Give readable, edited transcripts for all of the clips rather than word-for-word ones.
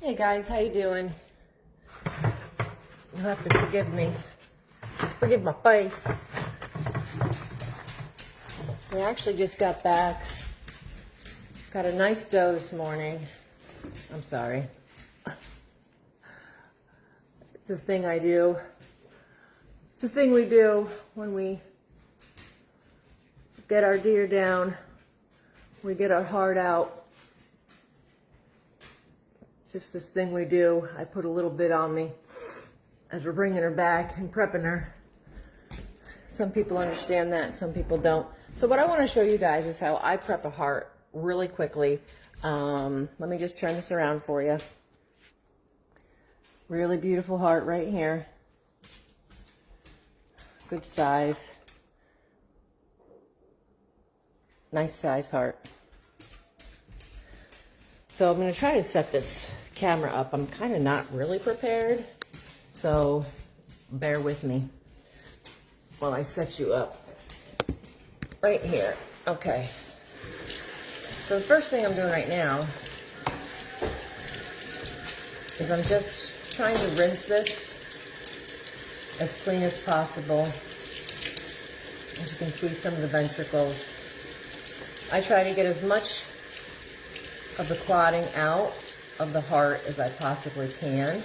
Hey guys, how you doing? You'll have to forgive me. Forgive my face. We actually just got back. Got a nice dough this morning. I'm sorry. It's a thing I do. It's a thing we do when we get our deer down. We get our heart out. Just this thing we do. I put a little bit on me as we're bringing her back and prepping her. Some people understand that, some people don't. So what I want to show you guys is how I prep a heart really quickly. Let me just turn this around for you. Really beautiful heart right here. Good size. Nice size heart. So I'm going to try to set this camera up. I'm kind of not really prepared, so bear with me while I set you up right here. Okay. So the first thing I'm doing right now is I'm just trying to rinse this as clean as possible. As you can see, some of the ventricles. I try to get as much of the clotting out of the heart as I possibly can.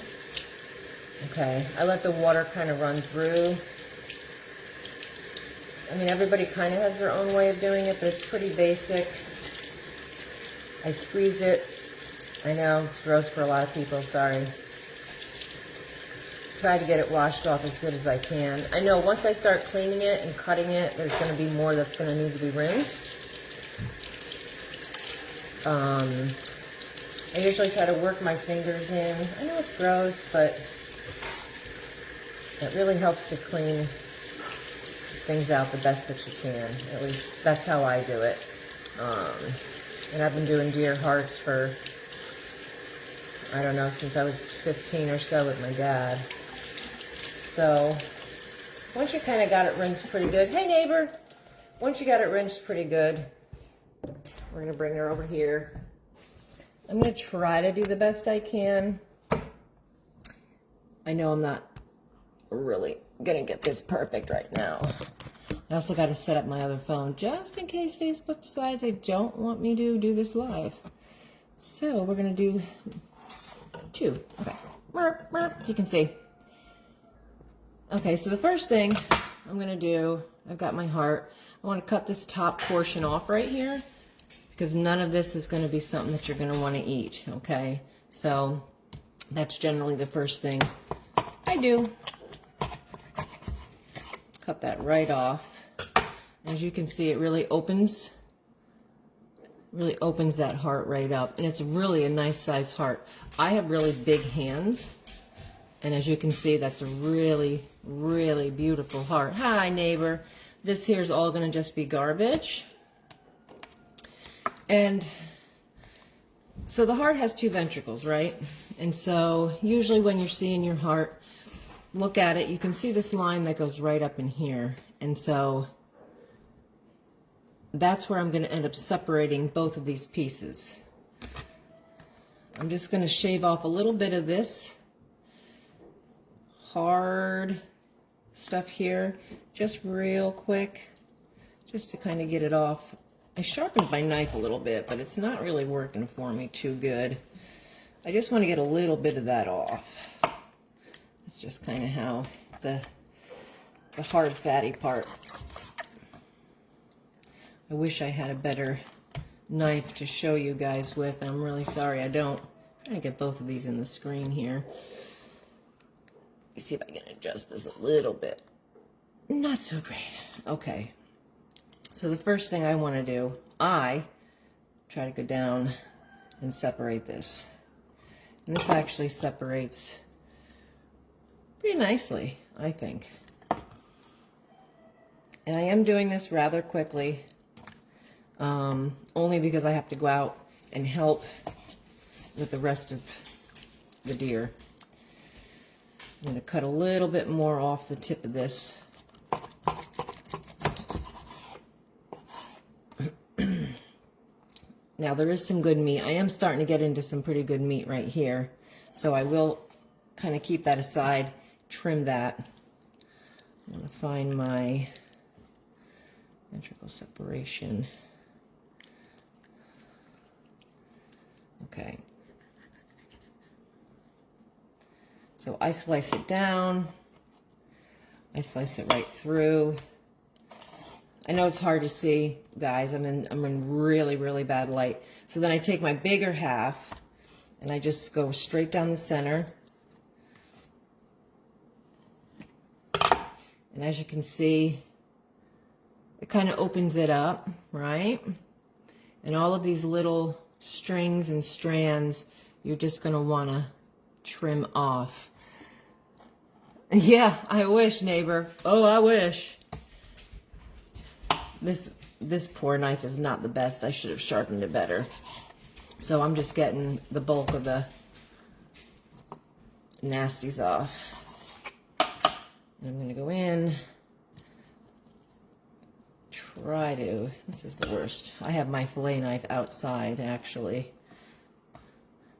Okay, I let the water kind of run through. I mean, everybody kind of has their own way of doing it, but it's pretty basic. I squeeze it. I know, it's gross for a lot of people, sorry. Try to get it washed off as good as I can. I know once I start cleaning it and cutting it, there's going to be more that's going to need to be rinsed. I usually try to work my fingers in. I know it's gross, but it really helps to clean things out the best that you can. At least that's how I do it. And I've been doing deer hearts for, I don't know, since I was 15 or so with my dad. So once you kind of got it rinsed pretty good, hey neighbor, once you got it rinsed pretty good, we're going to bring her over here. I'm going to try to do the best I can. I know I'm not really going to get this perfect right now. I also got to set up my other phone just in case Facebook decides they don't want me to do this live. So we're going to do 2. Okay. You can see. Okay, so the first thing I'm going to do, I've got my heart. I want to cut this top portion off right here, because none of this is going to be something that you're going to want to eat, okay? So that's generally the first thing I do. Cut that right off. As you can see, it really opens that heart right up, and it's really a nice size heart. I have really big hands, and as you can see, that's a really, really beautiful heart. Hi, neighbor. This here is all going to just be garbage. And so the heart has 2 ventricles, right? And so usually when you're seeing your heart, look at it, you can see this line that goes right up in here. And so that's where I'm going to end up separating both of these pieces. I'm just going to shave off a little bit of this hard stuff here, just real quick, just to kind of get it off. I sharpened my knife a little bit, but it's not really working for me too good. I just want to get a little bit of that off. It's just kind of how the hard fatty part. I wish I had a better knife to show you guys with. I'm really sorry I don't. I'm trying to get both of these in the screen here. Let me see if I can adjust this a little bit. Not so great. Okay. So the first thing I want to do, I try to go down and separate this. And this actually separates pretty nicely, I think. And I am doing this rather quickly, only because I have to go out and help with the rest of the deer. I'm going to cut a little bit more off the tip of this. Now there is some good meat. I am starting to get into some pretty good meat right here. So I will kind of keep that aside, trim that. I'm going to find my ventricle separation. Okay. So I slice it down. I slice it right through. I know it's hard to see, guys. I'm in really, really bad light. So then I take my bigger half and I just go straight down the center. And as you can see, it kind of opens it up, right? And all of these little strings and strands, you're just going to want to trim off. Yeah, I wish, neighbor. Oh, I wish. This poor knife is not the best. I should have sharpened it better. So I'm just getting the bulk of the nasties off. And I'm going to go in, this is the worst. I have my fillet knife outside, actually.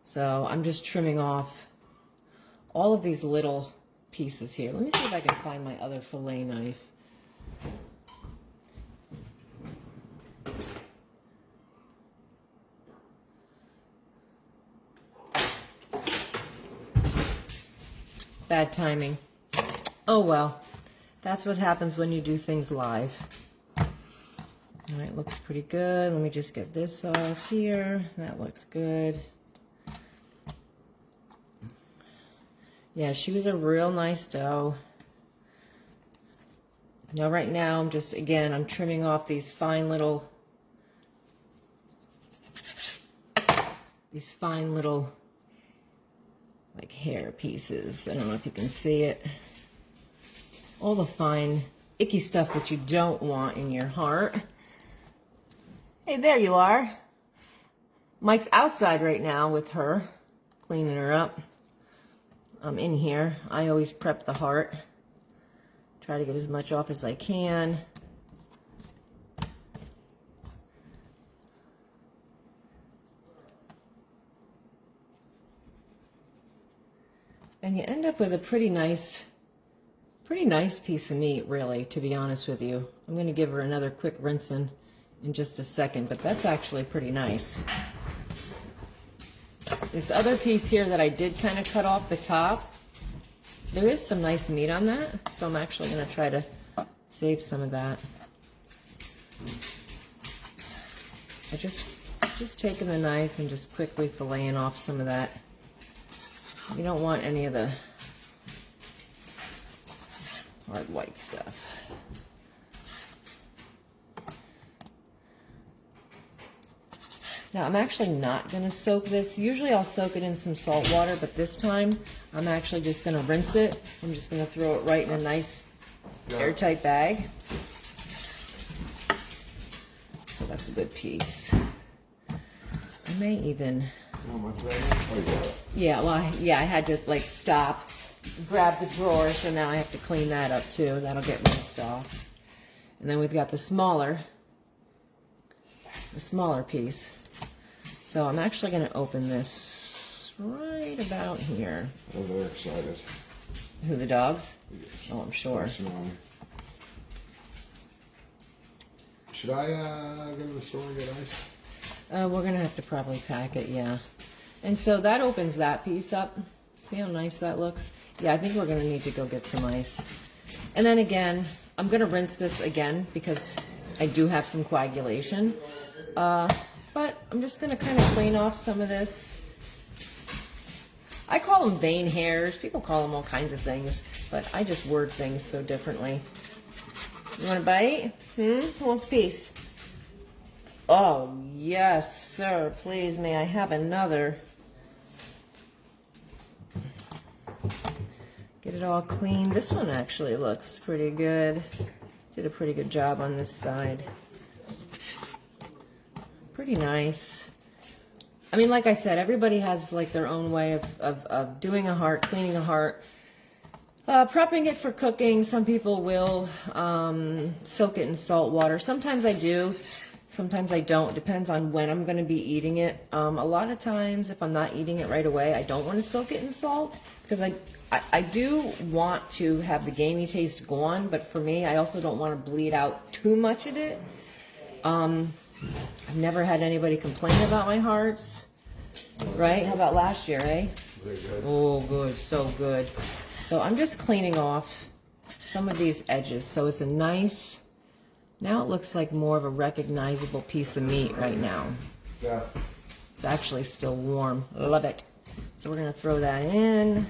So I'm just trimming off all of these little pieces here. Let me see if I can find my other fillet knife. Bad timing. Oh well, that's what happens when you do things live. All right, looks pretty good. Let me just get this off here. That looks good. Yeah, she was a real nice doe. Now right now I'm just, again, I'm trimming off these fine little like hair pieces. I don't know if you can see it. All the fine, icky stuff that you don't want in your heart. Hey, there you are. Mike's outside right now with her, cleaning her up. I'm in here. I always prep the heart. Try to get as much off as I can. And you end up with a pretty nice piece of meat, really, to be honest with you. I'm going to give her another quick rinsing in just a second, but that's actually pretty nice. This other piece here that I did kind of cut off the top, there is some nice meat on that, so I'm actually going to try to save some of that. I just taking the knife and just quickly filleting off some of that. You don't want any of the hard white stuff. Now I'm actually not going to soak this. Usually I'll soak it in some salt water, but this time I'm actually just going to rinse it. I'm just going to throw it right in a nice airtight bag. So that's a good piece. I may even... Yeah, well, I had to like stop, grab the drawer, so now I have to clean that up too. That'll get rinsed off. And then we've got the smaller piece. So I'm actually going to open this right about here. Oh, they're excited. Who, the dogs? Yes. Oh, I'm sure. Should I go to the store and get ice? We're going to have to probably pack it, yeah. And so that opens that piece up. See how nice that looks? Yeah, I think we're going to need to go get some ice. And then again, I'm going to rinse this again because I do have some coagulation. But I'm just going to kind of clean off some of this. I call them vein hairs. People call them all kinds of things, but I just word things so differently. You want a bite? Who wants a piece? Oh, yes, sir. Please, may I have another? Get it all clean. This one actually looks pretty good. Did a pretty good job on this side. Pretty nice. I mean, like I said, everybody has like their own way of doing a heart, cleaning a heart. Prepping it for cooking. Some people will soak it in salt water. Sometimes I do. Sometimes I don't. Depends on when I'm going to be eating it. A lot of times, if I'm not eating it right away, I don't want to soak it in salt because I do want to have the gamey taste gone, but for me, I also don't want to bleed out too much of it. I've never had anybody complain about my hearts, right? How about last year, eh? Very good. Oh, good, so good. So I'm just cleaning off some of these edges. So it's a nice, now it looks like more of a recognizable piece of meat right now. Yeah. It's actually still warm. Love it. So we're going to throw that in.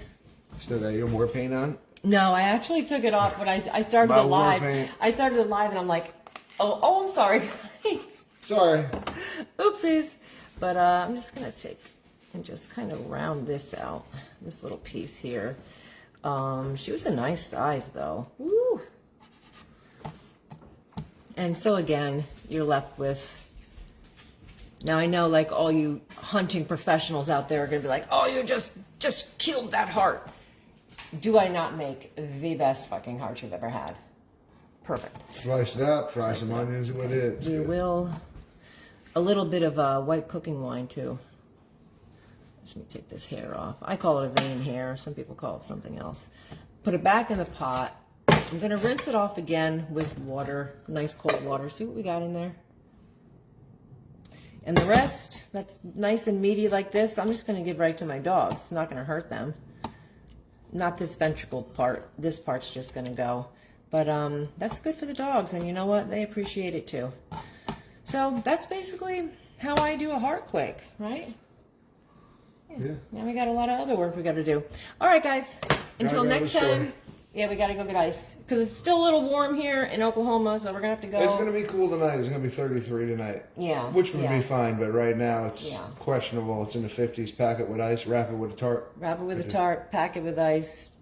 Still got your war paint on? No, I actually took it off when I started the live. I started the live and I'm like, oh, I'm sorry, guys. Sorry. Oopsies. But I'm just going to take and just kind of round this out, this little piece here. She was a nice size, though. Woo! And so, again, you're left with... Now, I know, like, all you hunting professionals out there are going to be like, oh, you just killed that heart. Do I not make the best fucking heart you've ever had? Perfect. Slice it up, fry some onions with it. We will. A little bit of white cooking wine, too. Let me take this hair off. I call it a vein hair. Some people call it something else. Put it back in the pot. I'm going to rinse it off again with water, nice cold water. See what we got in there? And the rest, that's nice and meaty like this, I'm just going to give right to my dogs. It's not going to hurt them. Not this ventricle part. This part's just going to go. But that's good for the dogs, and you know what? They appreciate it too. So that's basically how I do a heart quake, right? Yeah. Now we got a lot of other work we got to do. All right, guys. Until next time. Yeah, we got to go get ice. Because it's still a little warm here in Oklahoma, so we're going to have to go. It's going to be cool tonight. It's going to be 33 tonight. Yeah. Which would be fine, but right now it's Yeah. questionable. It's in the 50s. Pack it with ice, wrap it with a tarp. Wrap it with a tarp, pack it with ice,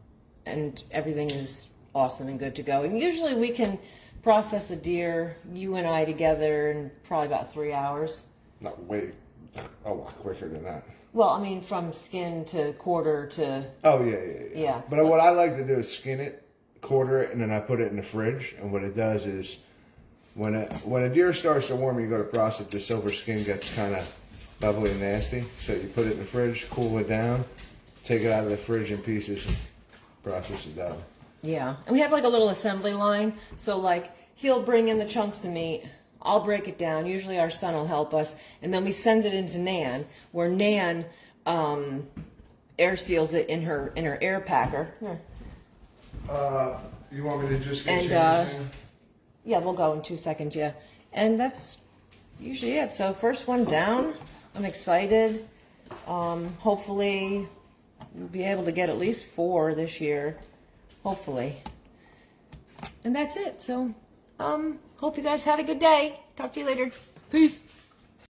and everything is awesome and good to go. And usually we can process a deer, you and I together, in probably about 3 hours. Not wait. A lot quicker than that. Well, I mean, from skin to quarter to... Oh, yeah. Yeah. But what I like to do is skin it, quarter it, and then I put it in the fridge. And what it does is, when a deer starts to warm, you go to process, the silver skin gets kind of bubbly and nasty. So you put it in the fridge, cool it down, take it out of the fridge in pieces, and process it down. Yeah. And we have like a little assembly line. So like, he'll bring in the chunks of meat. I'll break it down. Usually our son will help us. And then we send it into Nan, where Nan air seals it in her air packer. Here. You want me to just get And, yeah, we'll go in 2 seconds, yeah. And that's usually it. So first one down. I'm excited. Hopefully we'll be able to get at least 4 this year. Hopefully. And that's it. So, hope you guys had a good day. Talk to you later. Peace.